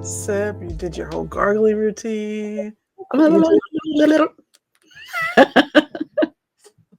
Sip, you did your whole gargling routine. You did.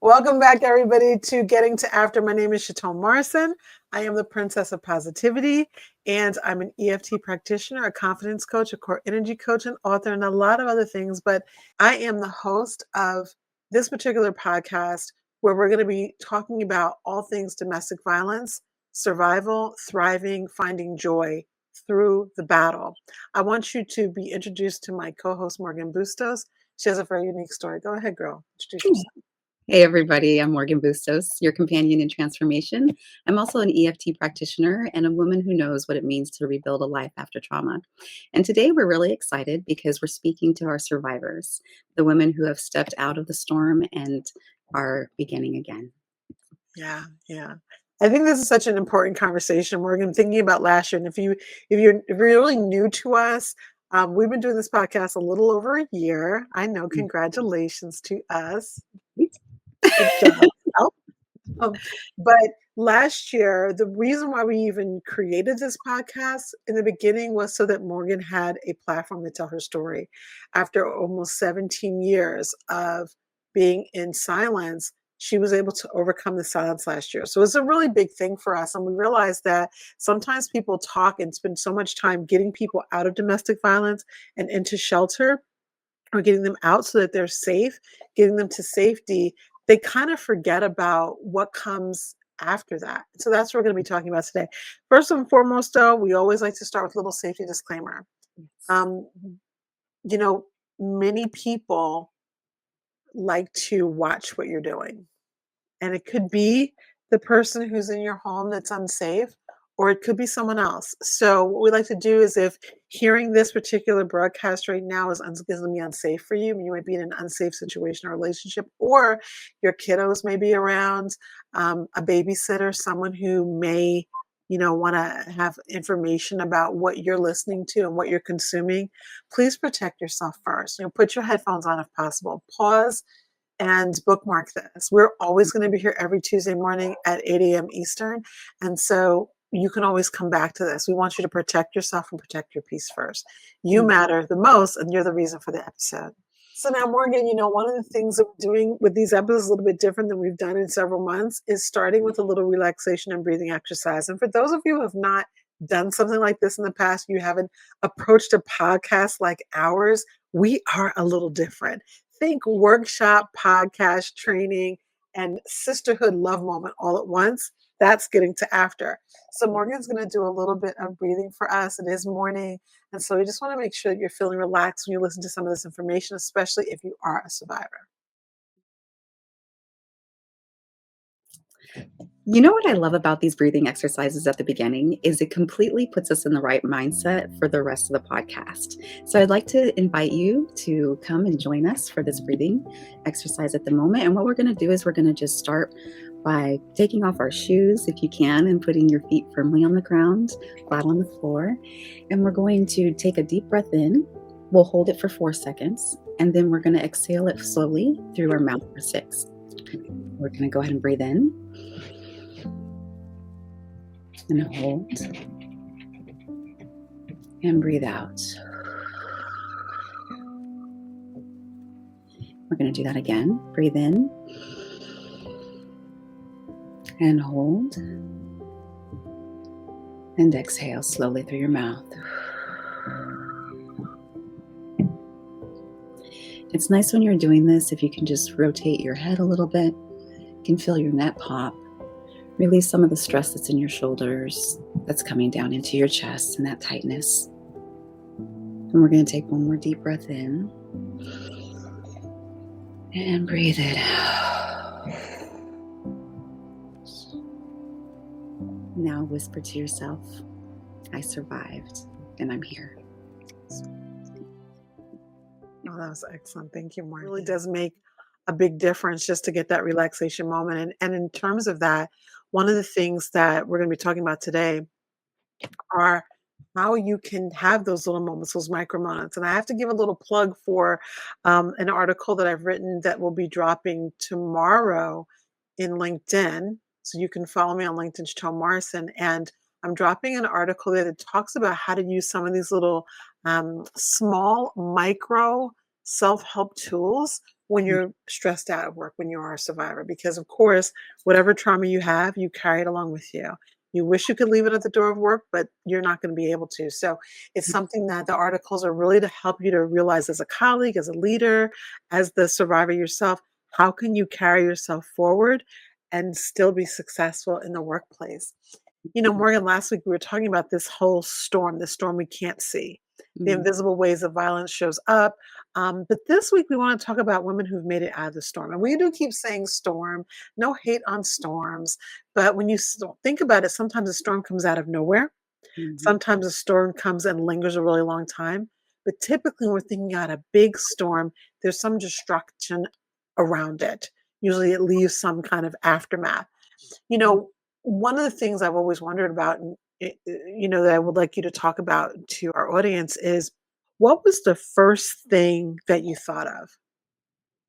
Welcome back, everybody, to Getting to After. My name is Chatone Morrison. I am the Princess of Positivity, and I'm an EFT practitioner, a confidence coach, a core energy coach, an author, and a lot of other things. But I am the host of this particular podcast where we're going to be talking about all things domestic violence, survival, thriving, finding joy through the battle. I want you to be introduced to my co-host, Morganne Bustos. She has a very unique story. Go ahead, girl. Introduce yourself. Hey, everybody. I'm Morgan Bustos, your companion in transformation. I'm also an EFT practitioner and a woman who knows what it means to rebuild a life after trauma. And today we're really excited because we're speaking to our survivors, the women who have stepped out of the storm and are beginning again. Yeah, yeah. I think this is such an important conversation. Morgan, thinking about last year, and if you're really new to us, we've been doing this podcast a little over a year. I know. Congratulations to us. Good job. Oh, but last year, the reason why we even created this podcast in the beginning was so that Morgan had a platform to tell her story. After almost 17 years of being in silence, she was able to overcome the silence last year. So it's a really big thing for us. And we realized that sometimes people talk and spend so much time getting people out of domestic violence and into shelter or getting them out so that they're safe, getting them to safety, they kind of forget about what comes after that. So that's what we're going to be talking about today. First and foremost, though, we always like to start with a little safety disclaimer. Um, you know, many people like to watch what you're doing. And it could be the person who's in your home that's unsafe, or it could be someone else. So what we like to do is if hearing this particular broadcast right now is going to be unsafe for you, you might be in an unsafe situation or relationship, or your kiddos may be around, a babysitter, someone who may, want to have information about what you're listening to and what you're consuming, please protect yourself first. Put your headphones on if possible. Pause and bookmark this. We're always going to be here every Tuesday morning at 8 a.m. Eastern. And so you can always come back to this. We want you to protect yourself and protect your peace first. You matter the most, and you're the reason for the episode. So now, Morgan, one of the things that we're doing with these episodes a little bit different than we've done in several months is starting with a little relaxation and breathing exercise. And for those of you who have not done something like this in the past, you haven't approached a podcast like ours, we are a little different. Think workshop, podcast, training, and sisterhood love moment all at once. That's getting to after. So Morgan's going to do a little bit of breathing for us. It is morning. And so we just want to make sure that you're feeling relaxed when you listen to some of this information, especially if you are a survivor. You know what I love about these breathing exercises at the beginning is it completely puts us in the right mindset for the rest of the podcast. So I'd like to invite you to come and join us for this breathing exercise at the moment. And what we're going to do is we're going to just start by taking off our shoes, if you can, and putting your feet firmly on the ground, flat on the floor. And we're going to take a deep breath in. We'll hold it for 4 seconds, and then we're going to exhale it slowly through our mouth for 6. We're going to go ahead and breathe in. And hold. And breathe out. We're going to do that again. Breathe in. And hold. And exhale slowly through your mouth. It's nice when you're doing this if you can just rotate your head a little bit. You can feel your neck pop. Release some of the stress that's in your shoulders, that's coming down into your chest and that tightness. And we're going to take one more deep breath in. And breathe it out. Now whisper to yourself, I survived and I'm here. Oh, that was excellent. Thank you, Mark. It really does make a big difference just to get that relaxation moment. And in terms of that, one of the things that we're going to be talking about today are how you can have those little moments, those micro moments. And I have to give a little plug for an article that I've written that will be dropping tomorrow in LinkedIn. So you can follow me on LinkedIn, Chatone Morrison. And I'm dropping an article there that talks about how to use some of these little small micro self-help tools when you're stressed out at work, when you are a survivor. Because of course, whatever trauma you have, you carry it along with you. You wish you could leave it at the door of work, but you're not going to be able to. So it's something that the articles are really to help you to realize as a colleague, as a leader, as the survivor yourself, how can you carry yourself forward and still be successful in the workplace? You know, Morgan, last week we were talking about this whole storm, the storm we can't see, the Mm, invisible ways that violence shows up. But this week we want to talk about women who've made it out of the storm. And we do keep saying storm, no hate on storms. But when you think about it, sometimes a storm comes out of nowhere. mhm, Sometimes a storm comes and lingers a really long time. But typically, when we're thinking about a big storm, there's some destruction around it. Usually, it leaves some kind of aftermath. You mhm. know, one of the things I've always wondered about, and that I would like you to talk about to our audience is, what was the first thing that you thought of?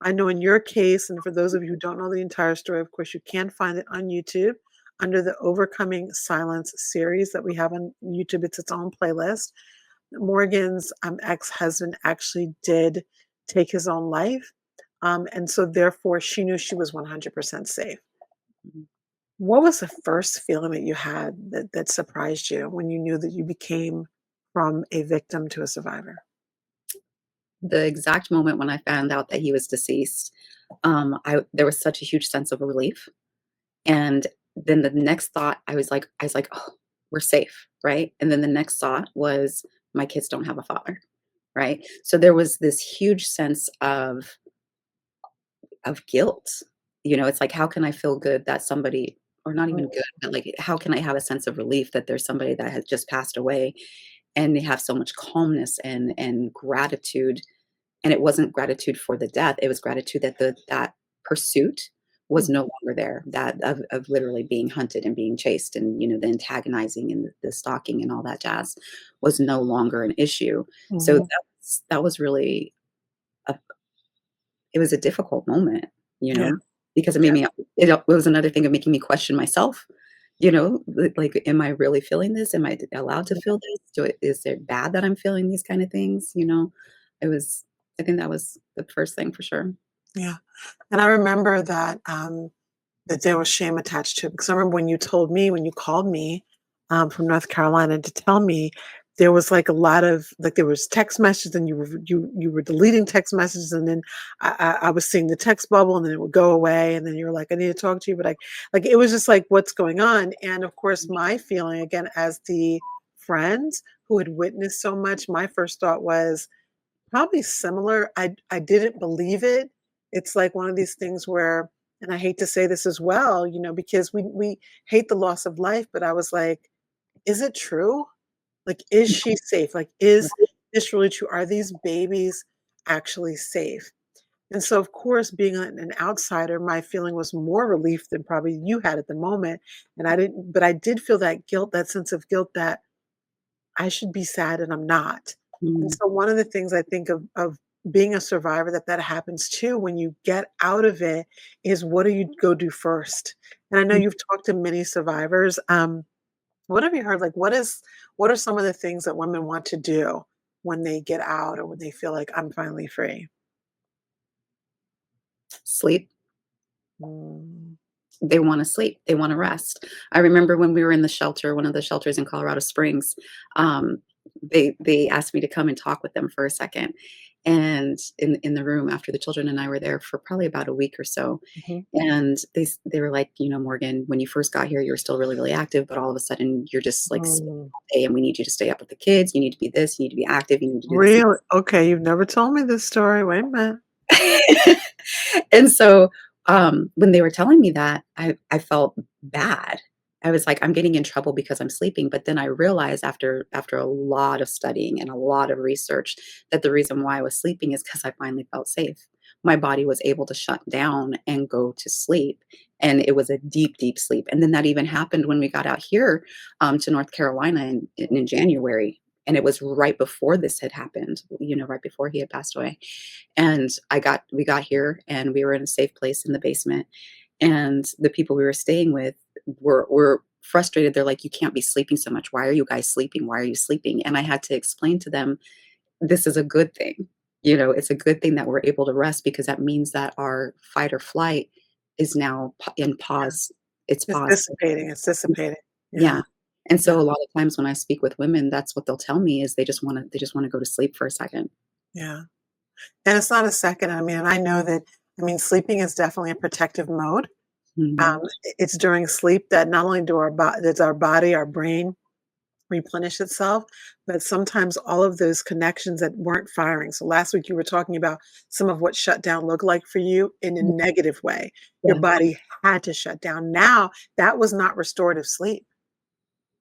I know in your case, and for those of you who don't know the entire story, of course, you can find it on YouTube under the Overcoming Silence series that we have on YouTube. It's its own playlist. Morgan's ex-husband actually did take his own life. And so therefore she knew she was 100% safe. What was the first feeling that you had that surprised you when you knew that you became from a victim to a survivor? The exact moment when I found out that he was deceased, I there was such a huge sense of relief, and then the next thought, I was like, "Oh, we're safe," right? And then the next thought was, "My kids don't have a father," right? So there was this huge sense of guilt. It's like, how can I feel good that somebody, or not even good, but like, how can I have a sense of relief that there's somebody that has just passed away and they have so much calmness and gratitude. And it wasn't gratitude for the death, it was gratitude that that pursuit was Mhm, no longer there, that of literally being hunted and being chased, and, the antagonizing and the stalking and all that jazz was no longer an issue. So mhm. that was really a it was a difficult moment, you Yeah, know, because it yeah, made me it was another thing of making me question myself, like, "Am I really feeling this? Am I allowed to yeah, feel this? Is it bad that I'm feeling these kind of things?" It was I think that was the first thing for sure. yeah. And I remember that that there was shame attached to it, because I remember when you told me, when you called me from North Carolina to tell me, there was like a lot of like there was text messages, and you were deleting text messages, and then I was seeing the text bubble, and then it would go away, and then you're like, I need to talk to you, but like it was just like, what's going on? And of course, my feeling again as the friend who had witnessed so much, my first thought was probably similar. I didn't believe it. It's like one of these things where, and I hate to say this as well, because we hate the loss of life, but I was like, is it true? Like, is she safe? Like, is this really true? Are these babies actually safe? And so, of course, being an outsider, my feeling was more relief than probably you had at the moment. And I didn't, but I did feel that guilt, that sense of guilt that I should be sad and I'm not. And Mhm, so one of the things I think of being a survivor that happens too when you get out of it is, what do you go do first? And I know mhm. you've talked to many survivors. What have you heard? Like what are some of the things that women want to do when they get out or when they feel like I'm finally free? Sleep. Mm, They wanna sleep, they wanna rest. I remember when we were in the shelter, one of the shelters in Colorado Springs, they asked me to come and talk with them for a second, and in the room after the children and I were there for probably about a week or so, mhm, and they were like, "Morgan, when you first got here, you were still really, really active, but all of a sudden, you're just, like, sleeping mm. all day, and we need you to stay up with the kids, you need to be this, you need to be active, you need to do this." Really? Okay, you've never told me this story. Wait a minute. And so, when they were telling me that, I felt bad. I was like, "I'm getting in trouble because I'm sleeping," but then I realized after a lot of studying and a lot of research that the reason why I was sleeping is because I finally felt safe. My body was able to shut down and go to sleep, and it was a deep, deep sleep, and then that even happened when we got out here, to North Carolina in January, and it was right before this had happened, right before he had passed away. And we got here and we were in a safe place in the basement. And the people we were staying with were frustrated. They're like, "You can't be sleeping so much. Why are you guys sleeping? Why are you sleeping?" And I had to explain to them, this is a good thing. It's a good thing that we're able to rest because that means that our fight or flight is now in Yeah. pause. It's It's paused. dissipating. It's dissipating. Yeah. Yeah. And Yeah. so a lot of times when I speak with women, that's what they'll tell me is they just wanna go to sleep for a second. Yeah. And it's not a second. I mean, I know that, I mean, sleeping is definitely a protective mode. Mhm. It's during sleep that not only does our body, our brain replenish itself, but sometimes all of those connections that weren't firing. So last week you were talking about some of what shutdown looked like for you in a Yeah, negative way. Your yeah. body had to shut down. Now, that was not restorative sleep,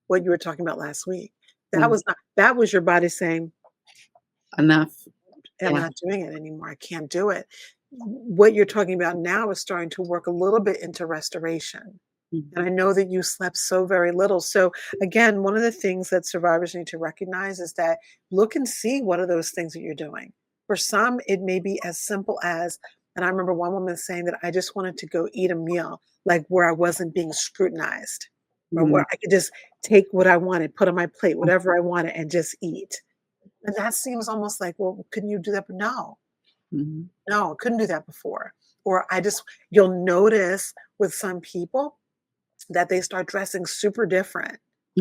what you were talking about last week. Mm. That was your body saying, Enough. I'm Yeah. not doing it anymore. I can't do it. What you're talking about now is starting to work a little bit into restoration. Mhm. And I know that you slept so very little. So, again, one of the things that survivors need to recognize is that look and see what are those things that you're doing. For some, it may be as simple as, and I remember one woman saying that I just wanted to go eat a meal, like where I wasn't being scrutinized, or Mhm. where I could just take what I wanted, put on my plate, whatever I wanted, and just eat. And that seems almost like, well, couldn't you do that? But no, Mhm. no, couldn't do that before. Or you'll notice with some people that they start dressing super different.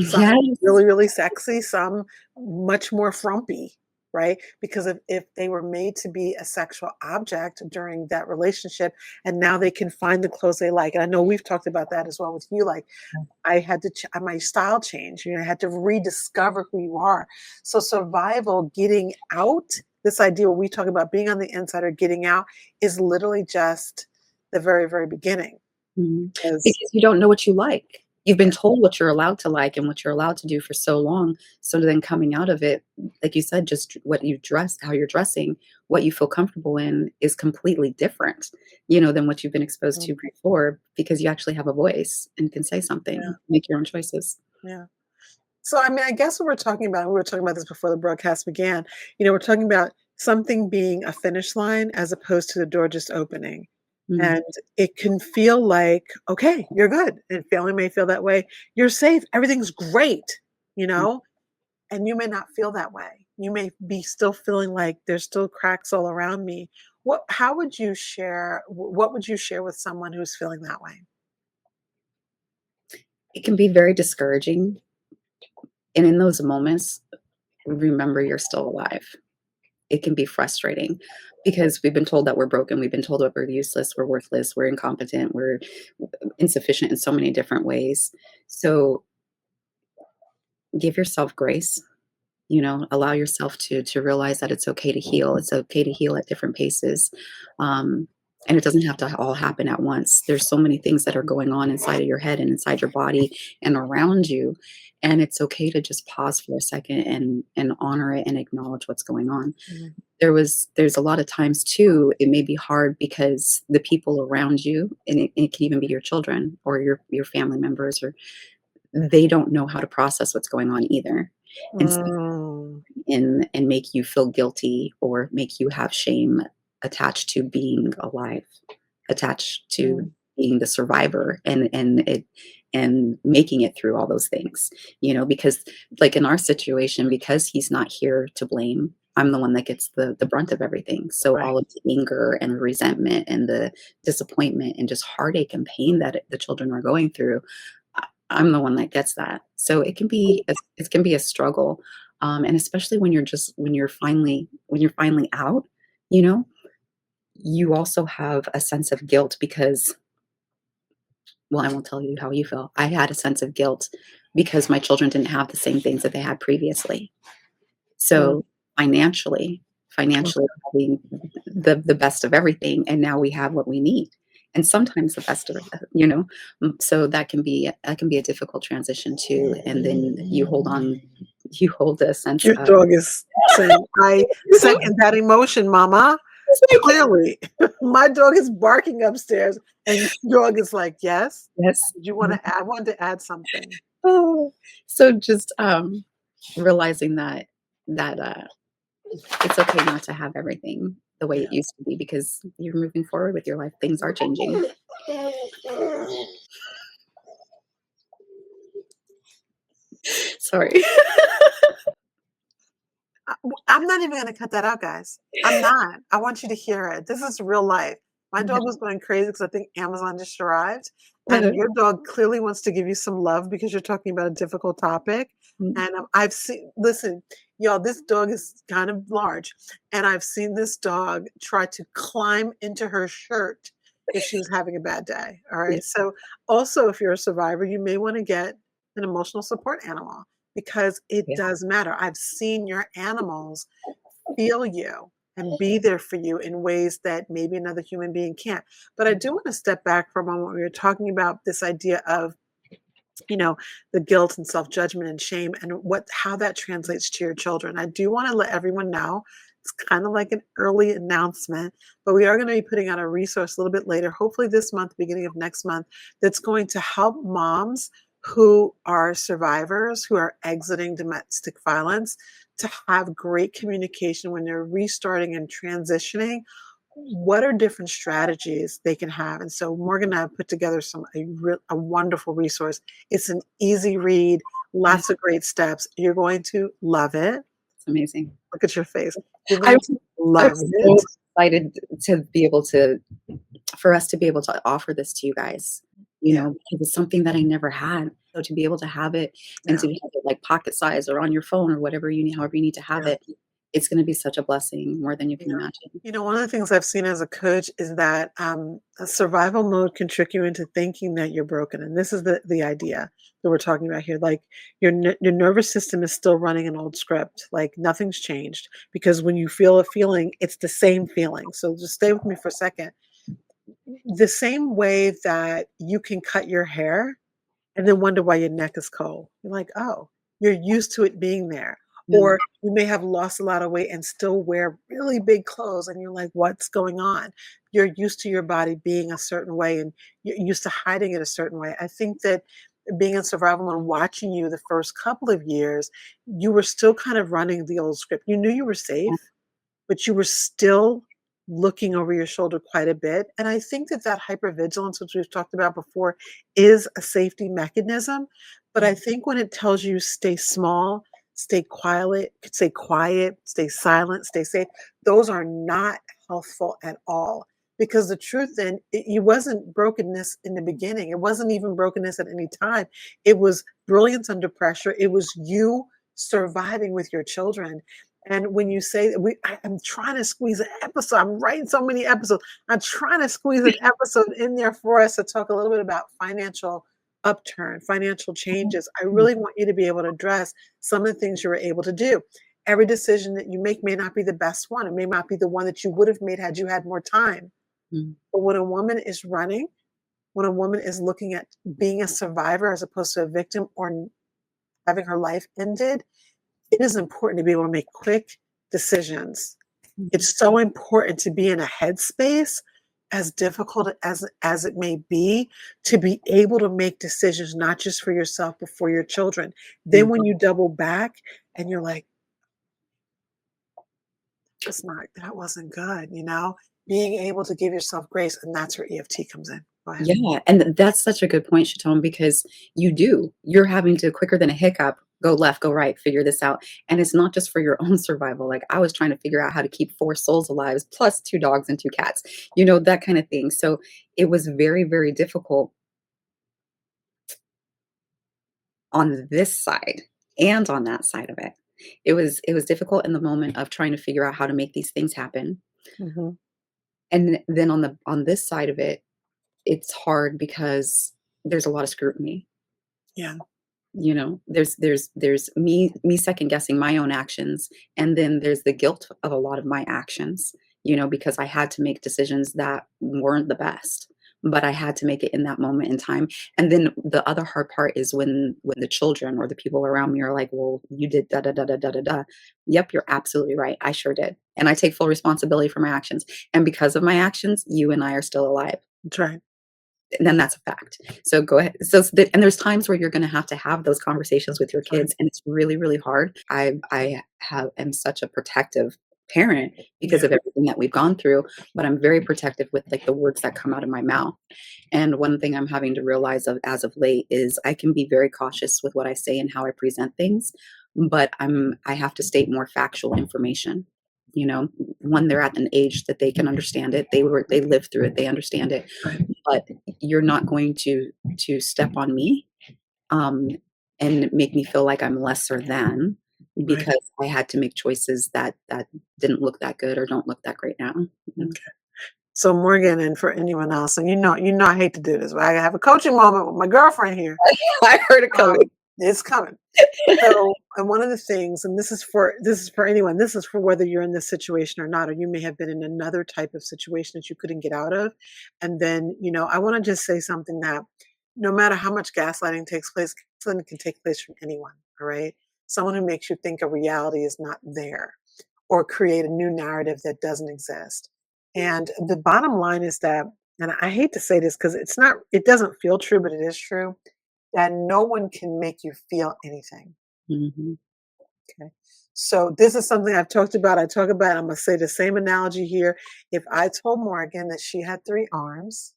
Some Yes. really, really sexy, some much more frumpy, right? Because if they were made to be a sexual object during that relationship and now they can find the clothes they like. And I know we've talked about that as well with you. Like I had to my style change. I had to rediscover who you are. So survival, getting out, this idea when we talk about being on the inside or getting out is literally just the very, very beginning. Mhm. Because Because you don't know what you like. You've been yeah. told what you're allowed to like and what you're allowed to do for so long, so then coming out of it, like you said, just what you dress, how you're dressing, what you feel comfortable in is completely different, than what you've been exposed Mm, to before because you actually have a voice and can say yeah, something, make your own choices. yeah. So I mean, I guess what we're talking about, we were talking about this before the broadcast began. We're talking about something being a finish line as opposed to the door just opening. Mhm, And it can feel like, okay, you're good. And family may feel that way. You're safe. Everything's great, you mm. know? And you may not feel that way. You may be still feeling like there's still cracks all around me. What would you share with someone who's feeling that way? It can be very discouraging, and in those moments, remember you're still alive. It can be frustrating because we've been told that we're broken, we've been told that we're useless, we're worthless, we're incompetent, we're insufficient in so many different ways. So give yourself grace, allow yourself to realize that it's okay to heal. It's okay to heal at different paces. Um, and it doesn't have to all happen at once. There's so many things that are going on inside of your head and inside your body and around you. And it's okay to just pause for a second and honor it and acknowledge what's going on. Mhm. There's a lot of times too, it may be hard because the people around you, and it can even be your children or your family members, or they don't know how to process what's going on either. And so Mm, and make you feel guilty or make you have shame attached to being alive, attached to mm, being the survivor and making it through all those things, because like in our situation, because he's not here to blame, I'm the one that gets the brunt of everything. So right. all of the anger and the resentment and the disappointment and just heartache and pain that the children are going through, I'm the one that gets that. So it can be a struggle, and especially when you're finally out, you know, you also have a sense of guilt because, well, I won't tell you how you feel. I had a sense of guilt because my children didn't have the same things that they had previously. Mm, So mm, financially having the best of everything, and now we have what we need, and sometimes the best of it, so that can be a difficult transition too, and then you hold a sense your of dog is saying, "I second that emotion, mama." it's like, Clearly, my dog is barking upstairs, and your dog is like, "Yes." yes. Did you wanna add I wanted to add something. Oh, so just, realizing that it's okay not to have everything the way it Yeah. used to be because you're moving forward with your life, things are changing. Sorry. I'm not even gonna cut that out, guys. I'm not. I want you to hear it. This is real life. My dog was going crazy because I think Amazon just arrived, and your dog clearly wants to give you some love because you're talking about a difficult topic. And I've seen, listen, y'all, this dog is kind of large, and I've seen this dog try to climb into her shirt if she was having a bad day. All Yeah, right. So, also, if you're a survivor, you may want to get an emotional support animal because it yeah, does matter. I've seen your animals feel you and be there for you in ways that maybe another human being can't. But I do want to step back for a moment. We were talking about this idea of, you know, the guilt and self-judgment and shame and what how that translates to your children. I do want to let everyone know it's kind of like an early announcement, but we are going to be putting out a resource a little bit later, hopefully this month, beginning of next month, that's going to help moms who are survivors, who are exiting domestic violence, to have great communication when they're restarting and transitioning. What are different strategies they can have? And so Morgan and I have put together a wonderful resource. It's an easy read, yeah. lots of great steps. You're going to love it. It's amazing. Look at your face. You're I going to I'm love it. so excited to be able to for us to be able to offer this to you guys, Yeah, because it's something that I never had. So to be able to have it and yeah, to have it like pocket size or on your phone or whatever you need, however you need to have yeah. it, it's gonna be such a blessing more than you can Yeah. imagine. You know, one of the things I've seen as a coach is that a survival mode can trick you into thinking that you're broken. And this is the idea that we're talking about here. Like your nervous system is still running an old script. Like nothing's changed because when you feel a feeling, it's the same feeling. So just stay with me for a second. The same way that you can cut your hair and then wonder why your neck is cold. You're like, oh, you're used to it being there. Yeah, Or you may have lost a lot of weight and still wear really big clothes, and you're like, what's going on? You're used to your body being a certain way and you're used to hiding it a certain way. I think that being in survival and watching you the first couple of years, you were still kind of running the old script. You knew you were safe, but you were still looking over your shoulder quite a bit. And I think that that hypervigilance, which we've talked about before, is a safety mechanism. But I think when it tells you stay small, stay quiet, stay silent, stay safe, those are not healthful at all. Because the truth then, it wasn't brokenness in the beginning. It wasn't even brokenness at any time. It was brilliance under pressure. It was you surviving with your children. And when you say that I'm trying to squeeze an episode, I'm writing so many episodes. I'm trying to squeeze an episode in there for us to talk a little bit about financial upturn, financial changes. I really want you to be able to address some of the things you were able to do. Every decision that you make may not be the best one. It may not be the one that you would have made had you had more time. mm, But when a woman is running, when a woman is looking at being a survivor as opposed to a victim or having her life ended, it is important to be able to make quick decisions. mhm, It's so important to be in a headspace, as difficult as it may be, to be able to make decisions not just for yourself but for your children. Then mm. when you double back and you're like, "That's not that wasn't good," being able to give yourself grace, and that's where EFT comes in. Go ahead. Yeah, and that's such a good point, Chatone, because you do. You're having to quicker than a hiccup, go left, go right, figure this out. And it's not just for your own survival. Like I was trying to figure out how to keep 4 souls alive, plus 2 dogs and 2 cats, that kind of thing. So it was very, very difficult on this side and on that side of it. It was difficult in the moment of trying to figure out how to make these things happen. Mhm. And then on this side of it, it's hard because there's a lot of scrutiny. Yeah, There's me second guessing my own actions, and then there's the guilt of a lot of my actions, because I had to make decisions that weren't the best, but I had to make it in that moment in time. And then the other hard part is when the children or the people around me are like, well, you did da da da da da da da. Yep, you're absolutely right, I sure did, and I take full responsibility for my actions, and because of my actions you and I are still alive. that's right. And then that's a fact. So go ahead. And there's times where you're gonna have to have those conversations with your That's right. kids, and it's really, really hard. I am such a protective parent because Yeah. of everything that we've gone through, but I'm very protective with like the words that come out of my mouth. And one thing I'm having to realize of as of late is I can be very cautious with what I say and how I present things, but I have to state more factual information. You know, when they're at an age that they can understand it, they live through it, they understand it. Right. But you're not going to step on me um, and make me feel like I'm lesser than Right. because I had to make choices that didn't look that good or don't look that great now. Mhm. Okay. So Morgan, and for anyone else, and I hate to do this, but I have a coaching moment with my girlfriend here. I heard it Um, coming. it's coming. So, and one of the things, and this is for anyone, this is for whether you're in this situation or not, or you may have been in another type of situation that you couldn't get out of. And then, I want to just say something that no matter how much gaslighting takes place, gaslighting can take place from anyone, all right? Someone who makes you think a reality is not there or create a new narrative that doesn't exist. And the bottom line is that, and I hate to say this because it doesn't feel true, but it is true, that no one can make you feel anything. Mhm. Okay. So this is something I've talked about. I'm going to say the same analogy here. If I told Morgan that she had 3 arms,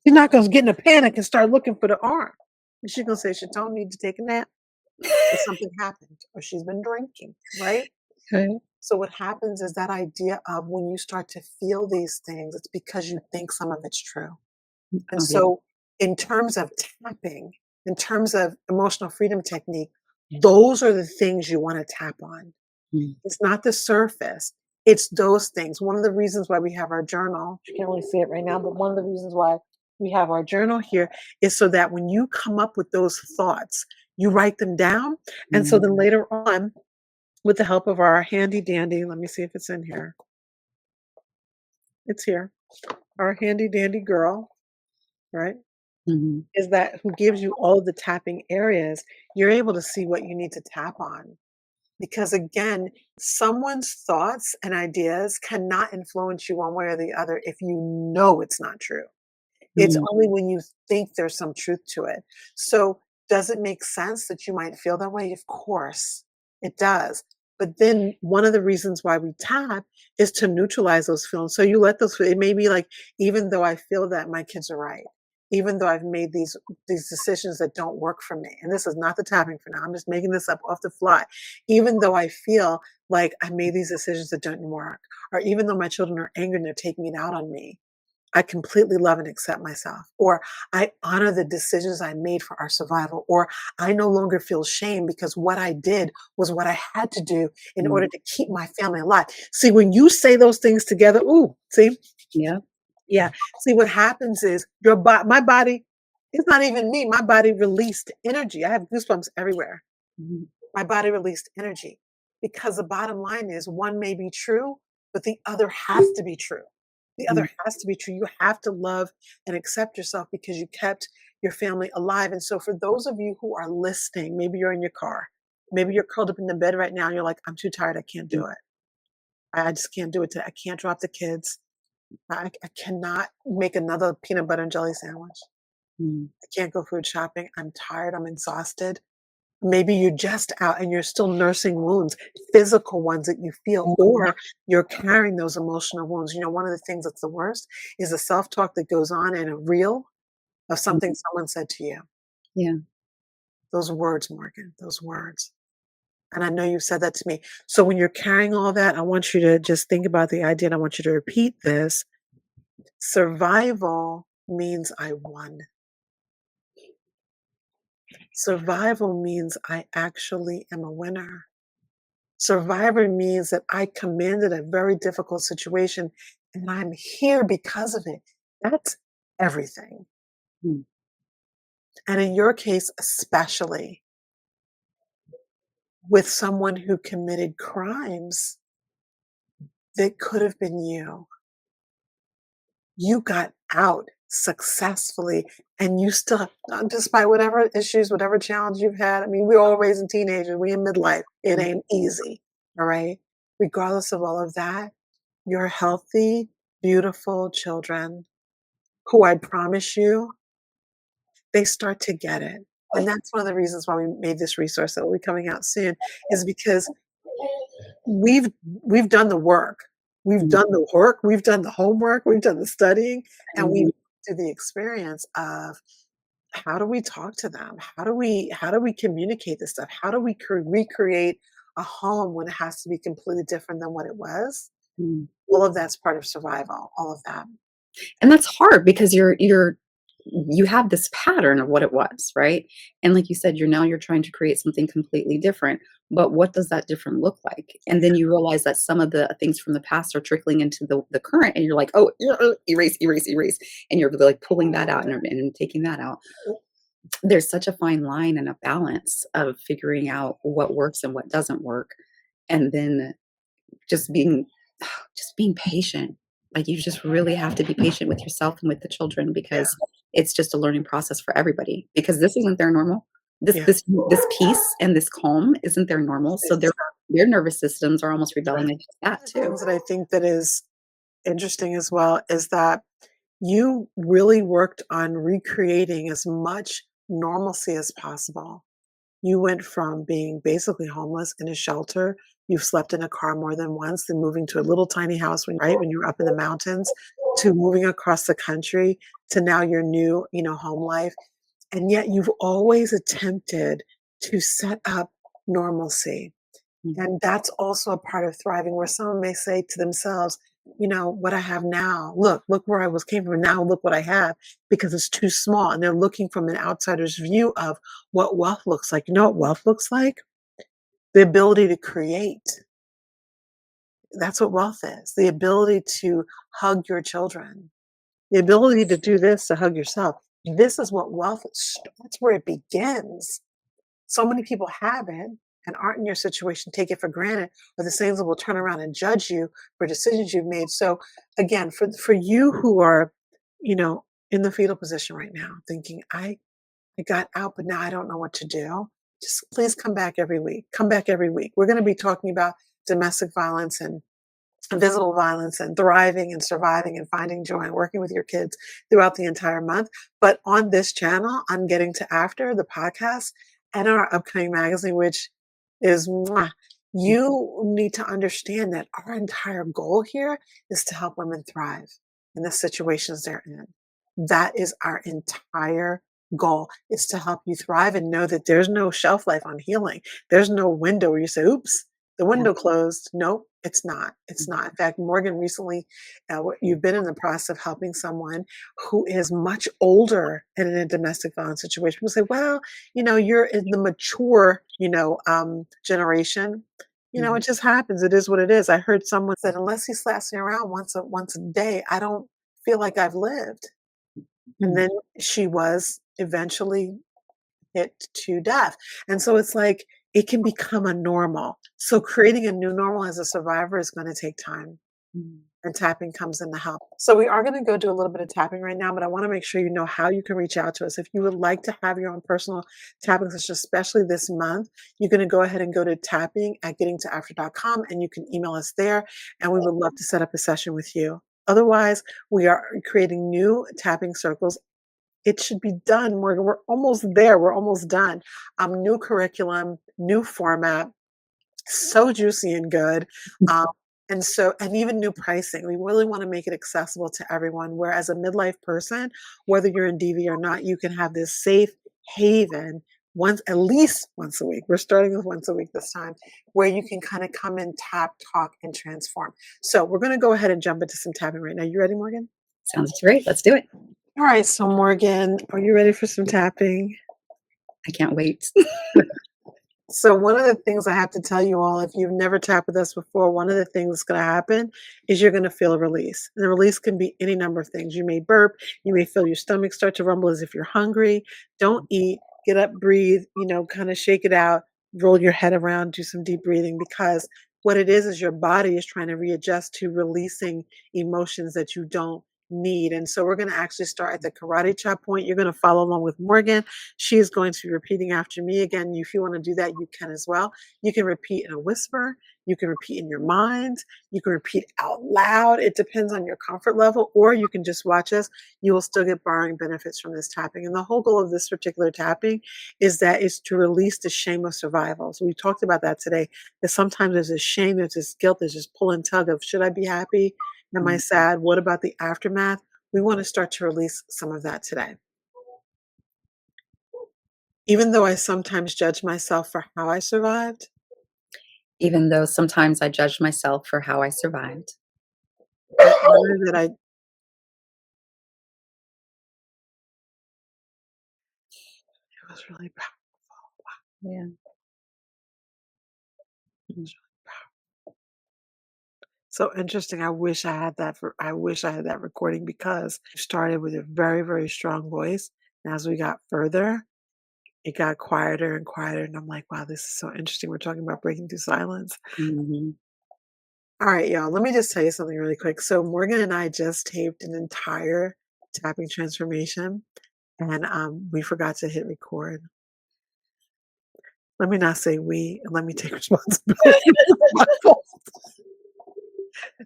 she's not going to get in a panic and start looking for the arm. And she's going to say, Chatone need to take a nap or something happened or she's been drinking, right? Okay. So what happens is that idea of when you start to feel these things, it's because you think some of it's true. And Oh, yeah. so in terms of tapping, in terms of emotional freedom technique, those are the things you want to tap on. Mm. It's not the surface. It's those things. One of the reasons why we have our journal, you can't really see it right now, but one of the reasons why we have our journal here is so that when you come up with those thoughts, you write them down. And so Mm. then later on, with the help of our handy dandy, let me see if it's in here. It's here. Our handy dandy girl, right? Mhm. Is that who gives you all of the tapping areas, you're able to see what you need to tap on. Because again, someone's thoughts and ideas cannot influence you one way or the other if you know it's not true. It's Mm. only when you think there's some truth to it. So, does it make sense that you might feel that way? Of course, it does. But then one of the reasons why we tap is to neutralize those feelings. So you let it may be like, even though I feel that my kids are right, even though I've made these decisions that don't work for me, and this is not the tapping for now, I'm just making this up off the fly. Even though I feel like I made these decisions that don't work, or even though my children are angry and they're taking it out on me, I completely love and accept myself, or I honor the decisions I made for our survival, or I no longer feel shame because what I did was what I had to do in order Mm. to keep my family alive. See, when you say those things together, ooh, see, Yeah. yeah, see what happens is my body, it's not even me, my body released energy. I have goosebumps everywhere. Mhm. My body released energy because the bottom line is one may be true, but the other has to be true. The Mm. other has to be true. You have to love and accept yourself because you kept your family alive. And so, for those of you who are listening, maybe you're in your car, maybe you're curled up in the bed right now and you're like, I'm too tired. I can't do it. I just can't do it today. I can't drop the kids. I cannot make another peanut butter and jelly sandwich. Mm. I can't go food shopping. I'm tired. I'm exhausted. Maybe you're just out and you're still nursing wounds, physical ones that you feel, or you're carrying those emotional wounds. One of the things that's the worst is the self talk that goes on in a reel of something Mhm. someone said to you. Yeah. Those words, Morgan, those words. And I know you've said that to me. So when you're carrying all that, I want you to just think about the idea and I want you to repeat this. Survival means I won. Survival means I actually am a winner. Survivor means that I commanded a very difficult situation and I'm here because of it. That's everything. Mm. And in your case, especially with someone who committed crimes that could have been you got out successfully and you still, despite whatever issues, whatever challenge you've had. I mean, we're all raising teenagers, we in midlife. It Mm. ain't easy. All right. Regardless of all of that, you're healthy, beautiful children who I promise you, they start to get it. And that's one of the reasons why we made this resource that will be coming out soon, is because we've done the work. We've Mhm. done the work, we've done the homework, we've done the studying, and we've Mhm. to the experience of how do we talk to them? How do we communicate this stuff? How do we recreate a home when it has to be completely different than what it was? Mhm. All of that's part of survival, all of that. And that's hard because you have this pattern of what it was, right? And like you said, you're trying to create something completely different. But what does that different look like? And then you realize that some of the things from the past are trickling into the current, and you're like, oh, erase, erase, erase. And you're like pulling that out and taking that out. There's such a fine line and a balance of figuring out what works and what doesn't work. And then just being just being patient. Like, you just really have to be patient with yourself and with the children Yeah, because it's just a learning process for everybody because this isn't their normal. This yeah. this this peace and this calm isn't their normal, so It's their nervous systems are almost rebelling right. against One that of the too. things that I think that is interesting as well is that you really worked on recreating as much normalcy as possible. You went from being basically homeless in a shelter. You've slept in a car more than once, then moving to a little tiny house when you were up in the mountains, to moving across the country to now your new, home life. And yet you've always attempted to set up normalcy. Mhm, And that's also a part of thriving where someone may say to themselves, what I have now, look where I was came from. Now look what I have because it's too small. And they're looking from an outsider's view of what wealth looks like. You know what wealth looks like? The ability to create. That's what wealth is. The ability to hug your children. The ability to do this, to hug yourself. This is what wealth is. That's where it begins. So many people have it and aren't in your situation, take it for granted, or the same will turn around and judge you for decisions you've made. So again, for you who are, you know, in the fetal position right now, thinking, I got out, but now I don't know what to do. Just please come back every week. Come back every week. We're going to be talking about domestic violence and visible violence and thriving and surviving and finding joy and working with your kids throughout the entire month. But on this channel, I'm getting to after the podcast and our upcoming magazine, which is mwah, you need to understand that our entire goal here is to help women thrive in the situations they're in. That is our entire goal is to help you thrive and know that there's no shelf life on healing. There's no window where you say, oops, the yeah, window closed. Nope, it's not. It's mhm, not. In fact, Morgan recently, you've been in the process of helping someone who is much older and in a domestic violence situation. People say, well, you're in the mature, generation. mhm, It just happens. It is what it is. I heard someone said, unless he slaps me around once a day, I don't feel like I've lived. And mhm, then she was eventually hit to death. And so it's like it can become a normal. So creating a new normal as a survivor is going to take time. mhm. And tapping comes in to help. So we are going to go do a little bit of tapping right now, but I want to make sure you know how you can reach out to us. If you would like to have your own personal tapping session, especially this month, you're going to go ahead and go to tapping at gettingtoafter.com and you can email us there and we would love to set up a session with you. Otherwise, we are creating new tapping circles. It should be done. We're almost there. We're almost done. New curriculum, new format, so juicy and good. Um, and even new pricing. We really want to make it accessible to everyone. Where as a midlife person, whether you're in DV or not, you can have this safe haven at least once a week. We're starting with once a week this time, where you can kind of come and tap, talk, and transform. So we're going to go ahead and jump into some tapping right now. You ready, Morgan? Sounds great. Let's do it. All right. So Morgan, are you ready for some tapping? I can't wait. So one of the things I have to tell you all, if you've never tapped with us before, one of the things that's going to happen is you're going to feel a release. And the release can be any number of things. You may burp, you may feel your stomach start to rumble as if you're hungry. Don't eat, get up, breathe, kind of shake it out, roll your head around, do some deep breathing because what it is your body is trying to readjust to releasing emotions that you don't need. And so we're going to actually start at the karate chop point. You're going to follow along with Morgan. She is going to be repeating after me again. If you want to do that, you can as well. You can repeat in a whisper. You can repeat in your mind. You can repeat out loud. It depends on your comfort level, or you can just watch us. You will still get borrowing benefits from this tapping. And the whole goal of this particular tapping is that it's to release the shame of survival. So we talked about that today, that sometimes there's this shame, there's this guilt, there's this pull and tug of, should I be happy? Am I Mm. sad? What about the aftermath? We want to start to release some of that today. Even though I sometimes judge myself for how I survived, Even though sometimes I judge myself for how I survived. I honor that it was really powerful. Yeah. It Mm. was really powerful. So interesting. I wish I had that recording because it started with a very, very strong voice. And as we got further, it got quieter and quieter. And I'm like, wow, this is so interesting. We're talking about breaking through silence. Mhm. All right, y'all, let me just tell you something really quick. So Morgan and I just taped an entire tapping transformation, and we forgot to hit record. Let me not say we, and let me take responsibility. It's my fault.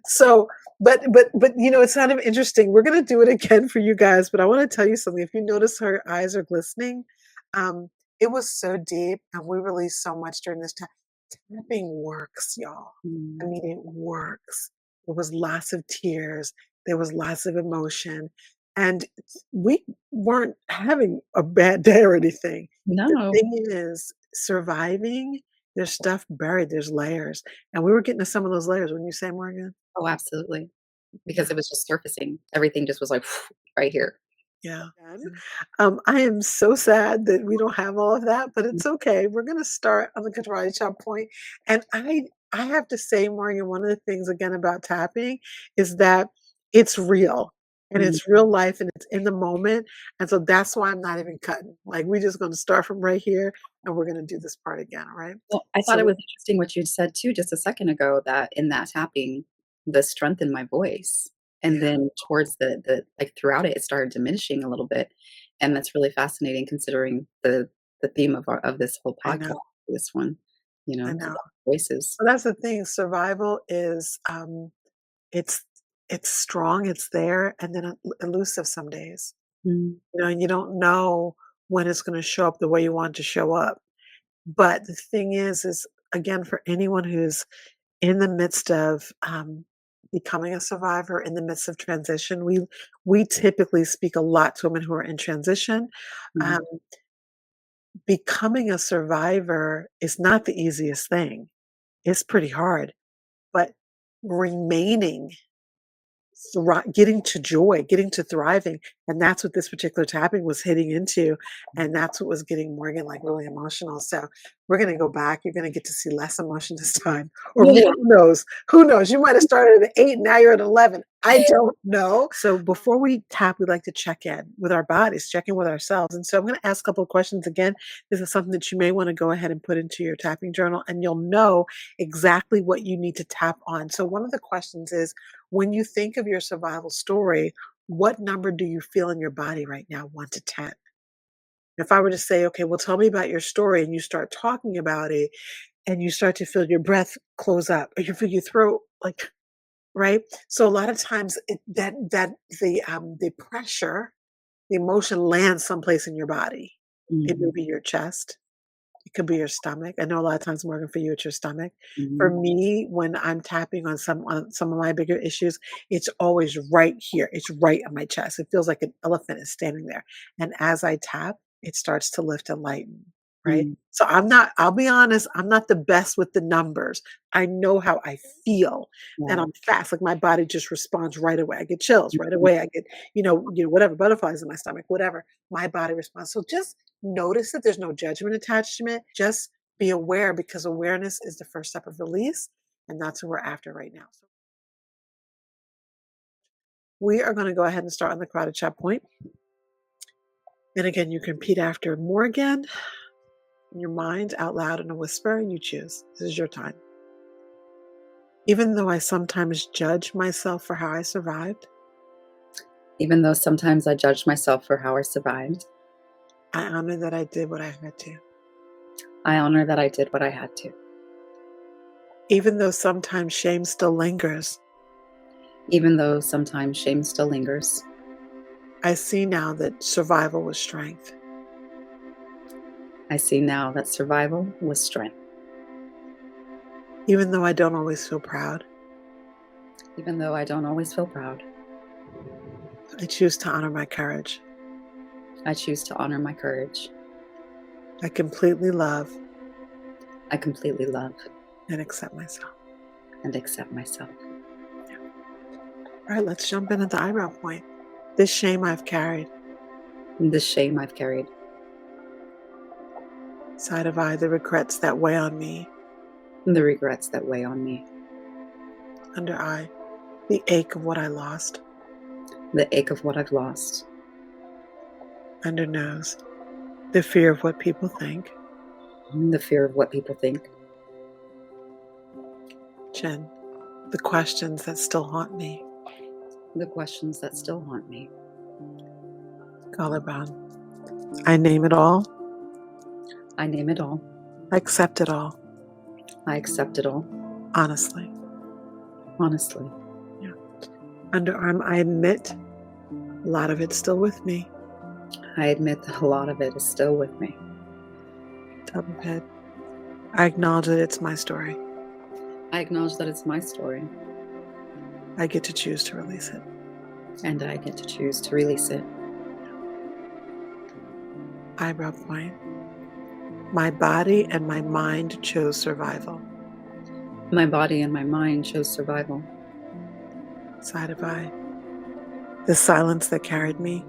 So, but it's kind of interesting. We're gonna do it again for you guys, but I want to tell you something. If you notice her eyes are glistening, um, it was so deep, and we released so much during this time. Tapping works, y'all. I Mm. mean, it works. There was lots of tears. There was lots of emotion, and we weren't having a bad day or anything. The No. thing is, surviving. There's stuff buried. There's layers, and we were getting to some of those layers. When you say, Morgan? Oh, absolutely. Because Yeah, it was just surfacing. Everything just was like right here. yeah. Mm. I am so sad that we don't have all of that, but Mm. it's okay. We're gonna start on the karate chop point, and I have to say, Morgan, one of the things again about tapping is that it's real and Mm. it's real life and it's in the moment, and so that's why I'm not even cutting. Like we're just gonna start from right here, and we're gonna do this part again. All right? Well, I thought it So was interesting what you said too just a second ago that in that tapping, the strength in my voice, and yeah, then towards the like throughout it, it started diminishing a little bit, and that's really fascinating considering the theme of this whole I know, podcast, this one, I about know. voices. Well, that's the thing. Survival is it's it's strong, it's there, and then elusive some days. Mm. And you don't know when it's gonna show up the way you want it to show up. But the thing is again, for anyone who's in the midst of, becoming a survivor, in the midst of transition, we typically speak a lot to women who are in transition. Um, Mm. Becoming a survivor is not the easiest thing. It's pretty hard, but remaining getting to joy, getting to thriving, and that's what this particular tapping was hitting into, and that's what was getting Morgan, like, really emotional, so we're gonna go back, you're gonna get to see less emotion this time, or more, who knows? Who knows? You might have started at 8, now you're at 11, I don't know. So before we tap, we like to check in with our bodies, check in with ourselves, and so I'm gonna ask a couple of questions again. This is something that you may wanna go ahead and put into your tapping journal, and you'll know exactly what you need to tap on. So one of the questions is, when you think of your survival story, what number do you feel in your body right now, 1 to 10? If I were to say, okay, well, tell me about your story, and you start talking about it, and you start to feel your breath close up, or you feel your throat like, right? So a lot of times that the pressure, the emotion lands someplace in your body. It may Mhm. be your chest. It could be your stomach. I know a lot of times, Morgan, for you, it's your stomach. For Mhm. me, when I'm tapping on some of my bigger issues, it's always right here. It's right on my chest. It feels like an elephant is standing there. And as I tap, it starts to lift and lighten, right? Mm. So I'll be honest, I'm not the best with the numbers. I know how I feel and Right. I'm fast. Like my body just responds right away. I get chills right Mhm. away. I get, whatever, butterflies in my stomach, whatever. My body responds. So just notice that there's no judgment attachment. Just be aware because awareness is the first step of release. And that's what we're after right now. So we are going to go ahead and start on the crowded chat point. And again, you can repeat after Morgan in your mind out loud in a whisper. You choose. This is your time. Even though I sometimes judge myself for how I survived, Even though sometimes I judge myself for how I survived, I honor that I did what I had to. I honor that I did what I had to. Even though sometimes shame still lingers, Even though sometimes shame still lingers, I see now that survival was strength. I see now that survival was strength. Even though I don't always feel proud, Even though I don't always feel proud, I choose to honor my courage. I choose to honor my courage. I completely love I completely love and accept myself. and accept myself. All right, let's jump in at the eyebrow point. This shame I've carried, This shame I've carried, side of eye, the regrets that weigh on me, the regrets that weigh on me, under eye, the ache of what I lost, the ache of what I've lost, under nose, the fear of what people think, the fear of what people think, chin, the questions that still haunt me, the questions that still haunt me. collarbone. I name it all, I name it all. I accept it all, I accept it all, honestly. honestly. Underarm, I admit a lot of it's still with me. I admit that a lot of it is still with me. Top of head, I acknowledge that it's my story. I acknowledge that it's my story, I get to choose to release it. and I get to choose to release it. Eyebrow point. My body and my mind chose survival. My body and my mind chose survival. Side of eye. The silence that carried me.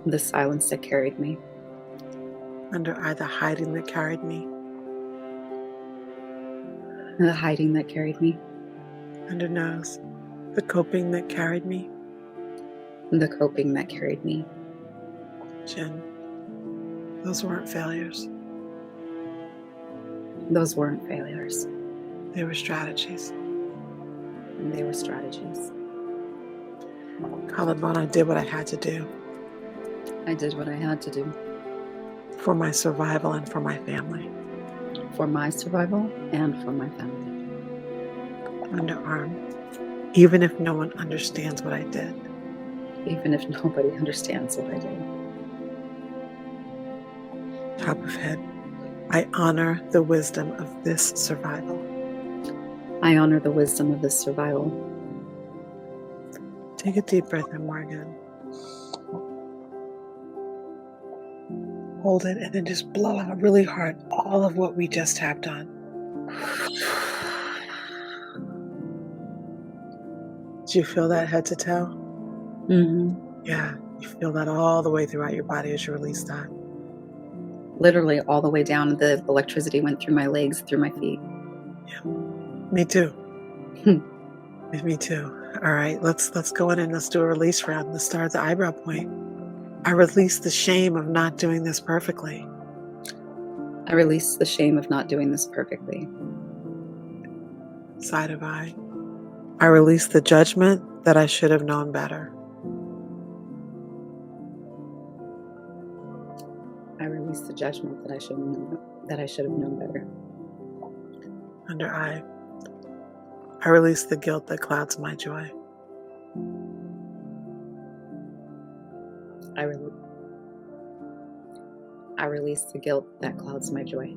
The silence that carried me. Under eye, the hiding that carried me. The hiding that carried me. Under nose, the coping that carried me. The coping that carried me. Chin. Those weren't failures. Those weren't failures. They were strategies. And they were strategies. Collarbone, I did what I had to do. I did what I had to do. For my survival and for my family. For my survival and for my family. Underarm. Even if no one understands what I did. Even if nobody understands what I did. Top of head. I honor the wisdom of this survival. I honor the wisdom of this survival. Take a deep breath in, Morganne. Hold it and then just blow out really hard all of what we just tapped on. Do you feel that head to toe? Mm-hmm. Yeah, you feel that all the way throughout your body as you release that. Literally all the way down. The electricity went through my legs, through my feet. Yeah, me too. Me too. All right, let's go in and let's do a release round. Let's start at the eyebrow point. I release the shame of not doing this perfectly. I release the shame of not doing this perfectly. Side of eye. I release the judgment that I should have known better. I release the judgment that I should have known better. Under eye. I release the guilt that clouds my joy. I release the guilt that clouds my joy.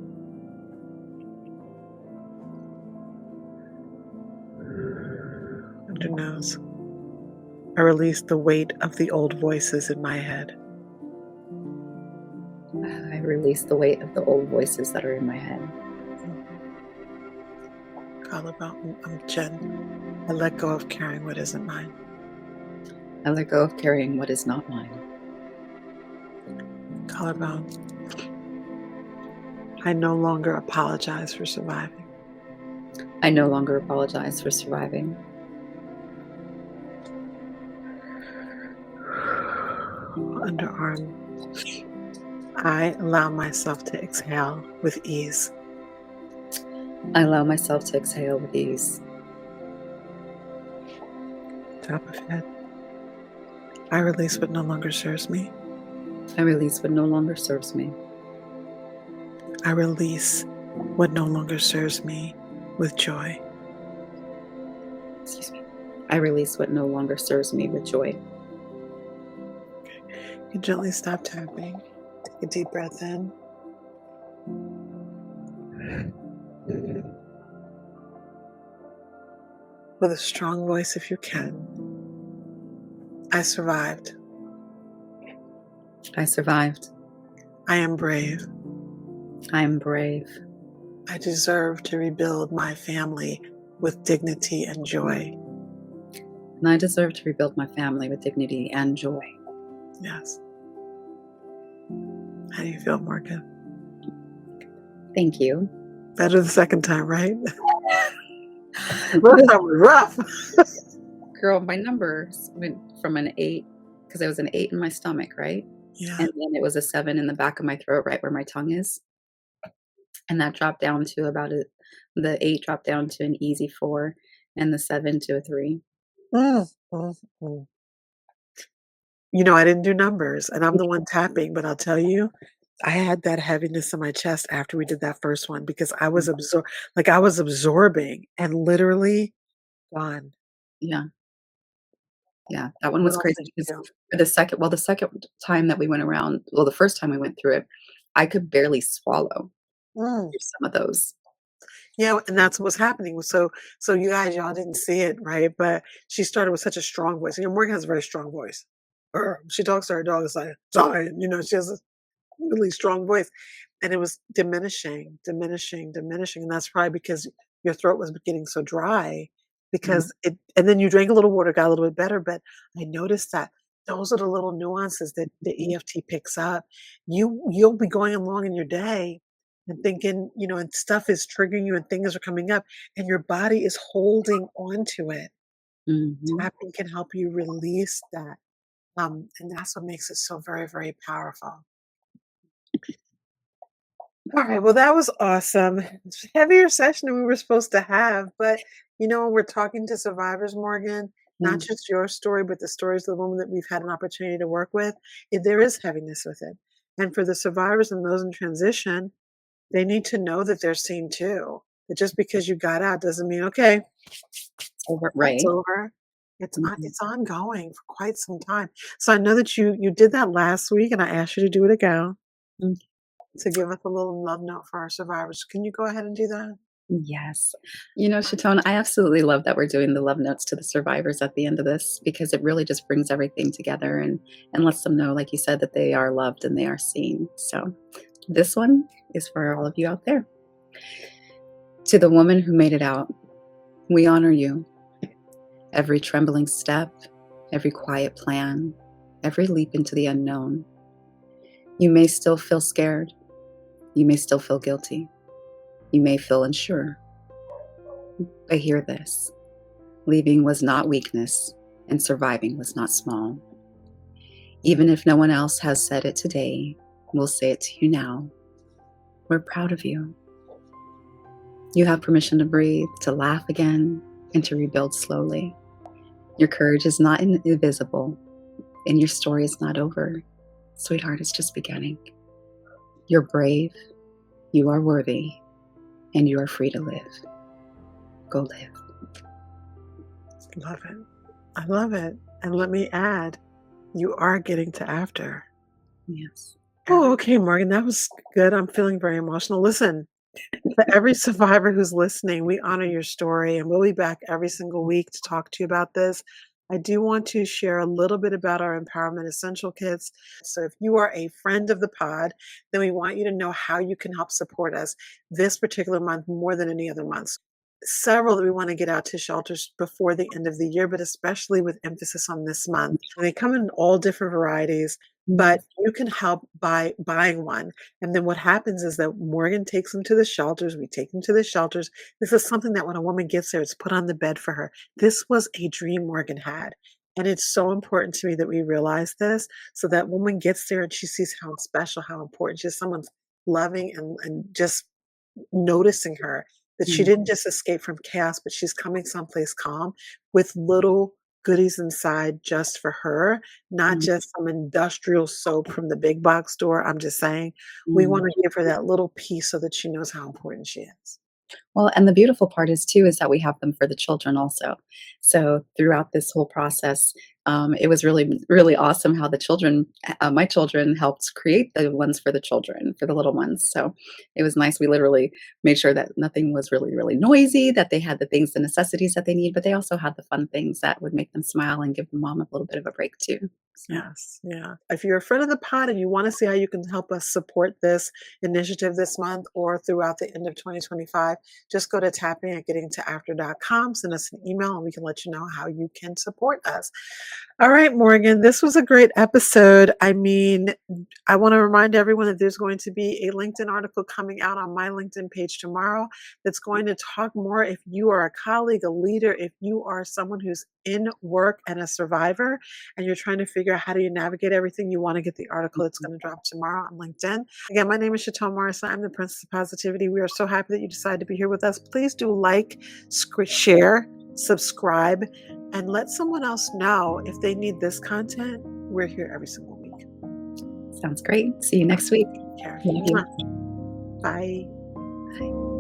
Under nose. I release the weight of the old voices in my head. I release the weight of the old voices that are in my head. Collarbone, chin. I let go of carrying what isn't mine. I let go of carrying what is not mine. Collarbone. I no longer apologize for surviving. I no longer apologize for surviving. Underarm. I allow myself to exhale with ease. I allow myself to exhale with ease. Top of head. I release what no longer serves me. I release what no longer serves me. I release what no longer serves me with joy. Excuse me. I release what no longer serves me with joy. You gently stop tapping. Take a deep breath in. With a strong voice, if you can. I survived. I survived. I am brave. I am brave. I deserve to rebuild my family with dignity and joy. And I deserve to rebuild my family with dignity and joy. Yes. How do you feel, Morgan? Thank you. Better the second time, right? The first time was rough. Girl, my numbers went from an 8, because there was an 8 in my stomach, right? Yeah. And then it was a 7 in the back of my throat, right where my tongue is. And that dropped down to the 8 dropped down to an easy 4, and the 7 to a 3. Mm, mm, mm. I didn't do numbers, and I'm the one tapping, but I'll tell you, I had that heaviness in my chest after we did that first one because I was absorbing and literally gone. Yeah. Yeah, that one What was else crazy did because you do? for the second time that we went around, well, the first time we went through it, I could barely swallow Mm. through some of those. Yeah, and that's what's happening. So you guys, y'all didn't see it, right? But she started with such a strong voice. Morgan has a very strong voice. She talks to her dog, it's like, "Zion," she has a really strong voice. And it was diminishing, diminishing, diminishing. And that's probably because your throat was getting so dry Mhm, because and then you drank a little water, got a little bit better. But I noticed that those are the little nuances that the EFT picks up. You'll be going along in your day and thinking, and stuff is triggering you and things are coming up and your body is holding on to it. mhm. Tapping can help you release that. And that's what makes it so very, very powerful. All right. Well, that was awesome. It's a heavier session than we were supposed to have, but we're talking to survivors, Morgan, not Mm, just your story, but the stories of the women that we've had an opportunity to work with. There is heaviness with it. And for the survivors and those in transition, they need to know that they're seen too. That just because you got out doesn't mean, okay, it's right. over. Mhm, It's ongoing for quite some time. So I know that you did that last week, and I asked you to do it again mm. to give us a little love note for our survivors. Can you go ahead and do that? Yes. Chatone, I absolutely love that we're doing the love notes to the survivors at the end of this because it really just brings everything together and lets them know, like you said, that they are loved and they are seen. So this one is for all of you out there. To the woman who made it out, we honor you. Every trembling step, every quiet plan, every leap into the unknown. You may still feel scared. You may still feel guilty. You may feel unsure. But hear this: leaving was not weakness, and surviving was not small. Even if no one else has said it today, we'll say it to you now. We're proud of you. You have permission to breathe, to laugh again, and to rebuild slowly. Your courage is not invisible, and your story is not over. Sweetheart, it's just beginning. You're brave, you are worthy, and you are free to live. Go live. Love it. I love it. And let me add, you are getting to after. Yes. Oh, okay, Morgan, that was good. I'm feeling very emotional. Listen, to every survivor who's listening, we honor your story and we'll be back every single week to talk to you about this. I do want to share a little bit about our Empowerment Essential Kits. So, if you are a friend of the pod, then we want you to know how you can help support us this particular month more than any other month. Several that we want to get out to shelters before the end of the year, but especially with emphasis on this month. And they come in all different varieties, Mhm. but you can help by buying one. And then what happens is that Morgan takes them to the shelters. We take them to the shelters. This is something that when a woman gets there, it's put on the bed for her. This was a dream Morgan had. And it's so important to me that we realize this so that woman gets there and she sees how special, how important she is. Someone's loving and just noticing her, that she Mhm. didn't just escape from chaos, but she's coming someplace calm with little goodies inside just for her, not Mhm. just some industrial soap from the big box store. I'm just saying we want Mhm. to give her that little piece so that she knows how important she is. Well, and the beautiful part is too is that we have them for the children also. So throughout this whole process, it was really awesome how the children, my children, helped create the ones for the children, for the little ones. So it was nice. We literally made sure that nothing was really noisy, that they had the things, the necessities that they need, but they also had the fun things that would make them smile and give the mom a little bit of a break too. So Yes, yeah. If you're a friend of the pod and you want to see how you can help us support this initiative this month or throughout the end of 2025, just go to tapping@gettingtoafter.com, send us an email, and we can let you know how you can support us. All right, Morgan, this was a great episode. I mean, I want to remind everyone that there's going to be a LinkedIn article coming out on my LinkedIn page tomorrow that's going to talk more if you are a colleague, a leader, if you are someone who's in work and a survivor, and you're trying to figure out how do you navigate everything, you want to get the article that's going to drop tomorrow on LinkedIn. Again, my name is Chatone Morrison. I'm the Princess of Positivity. We are so happy that you decided to be here with us. Please do like, share, subscribe, and let someone else know if they need this content. We're here every single week. sounds great. See you next week. Take care. Love you. Bye. Bye.